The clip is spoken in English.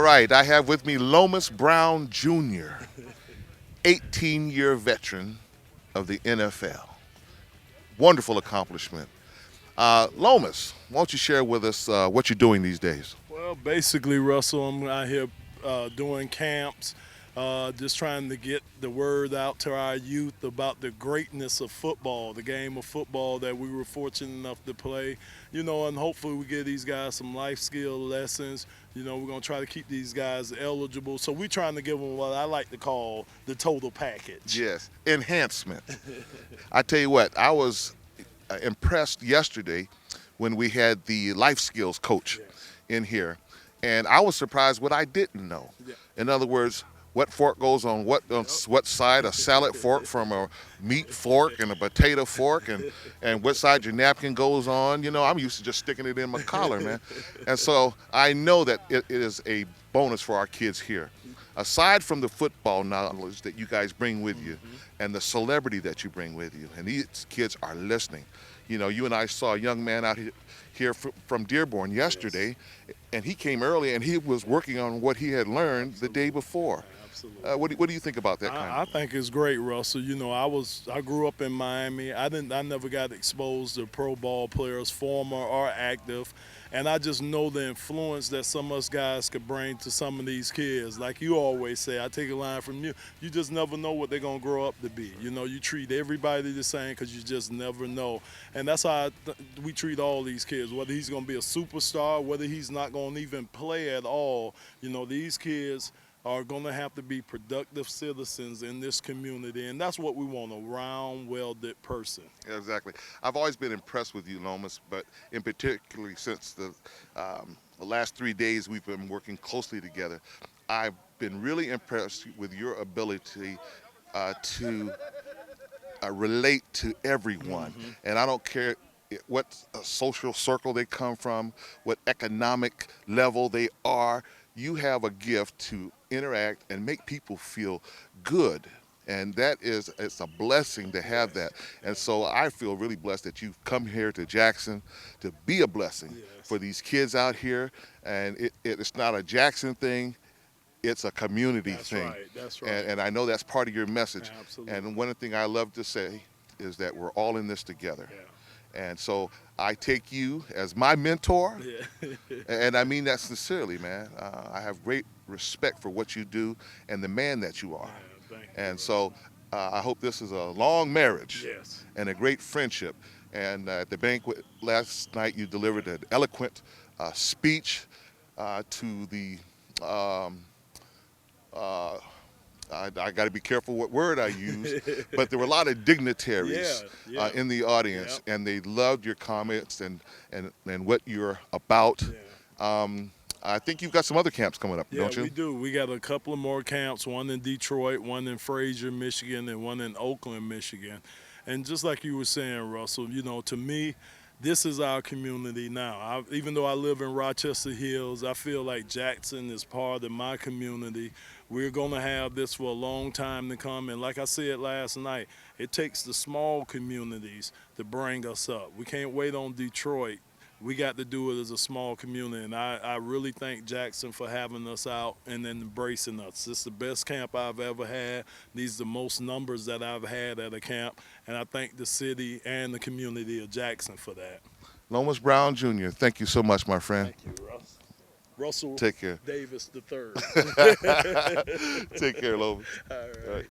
right, I have with me Lomas Brown Jr., 18-year veteran of the NFL. Wonderful accomplishment. Lomas, why don't you share with us what you're doing these days? Well, basically, Russell, I'm out here doing camps, just trying to get the word out to our youth about the greatness of football, the game of football that we were fortunate enough to play. And hopefully we give these guys some life skill lessons. We're going to try to keep these guys eligible. So we're trying to give them what I like to call the total package. Yes, enhancement. I tell you what, I was impressed yesterday when we had the life skills coach Yes. in here, and I was surprised what I didn't know. Yeah. In other words, what fork goes on what side? A salad fork from a meat fork and a potato fork, and what side your napkin goes on. I'm used to just sticking it in my collar, man. And so I know that it is a bonus for our kids here. Aside from the football knowledge that you guys bring with you and the celebrity that you bring with you, and these kids are listening. You and I saw a young man out here from Dearborn yesterday, and he came early and he was working on what he had learned the day before. Absolutely. What do you think about that I think it's great, Russell. I grew up in Miami. I never got exposed to pro ball players, former or active, and I just know the influence that some of us guys could bring to some of these kids. Like you always say, I take a line from you. You just never know what they're gonna grow up to be. You treat everybody the same because you just never know, and that's how we treat all these kids. Whether he's gonna be a superstar, whether he's not gonna even play at all. These kids are going to have to be productive citizens in this community, and that's what we want, a round, well-lit person. Exactly. I've always been impressed with you, Lomas, but in particularly since the last 3 days we've been working closely together, I've been really impressed with your ability to relate to everyone. And I don't care what social circle they come from, what economic level they are. You have a gift to interact and make people feel good. And it's a blessing to have that. And so I feel really blessed that you've come here to Jackson to be a blessing Yes. for these kids out here. And it's not a Jackson thing, it's a community That's thing. right. That's right. And I know that's part of your message. Absolutely. And one thing I love to say is that we're all in this together. Yeah. And so I take you as my mentor, Yeah. and I mean that sincerely, man. I have great respect for what you do and the man that you are. Thank you. And so I hope this is a long marriage Yes. and a great friendship. And at the banquet last night, you delivered an eloquent speech to the I got to be careful what word I use, but there were a lot of dignitaries Yeah. in the audience, Yep. and they loved your comments and what you're about. Yeah. I think you've got some other camps coming up, Yeah, don't you? we do. We got a couple of more camps, one in Detroit, one in Fraser, Michigan, and one in Oakland, Michigan. And just like you were saying, Russell, to me, this is our community now. Even though I live in Rochester Hills, I feel like Jackson is part of my community. We're going to have this for a long time to come. And like I said last night, it takes the small communities to bring us up. We can't wait on Detroit. We got to do it as a small community, and I really thank Jackson for having us out and then embracing us. This is the best camp I've ever had. These are the most numbers that I've had at a camp, and I thank the city and the community of Jackson for that. Lomas Brown Jr., thank you so much, my friend. Thank you, Russ. Russell Take care. Davis III. Take care, Lomas. All All right. right.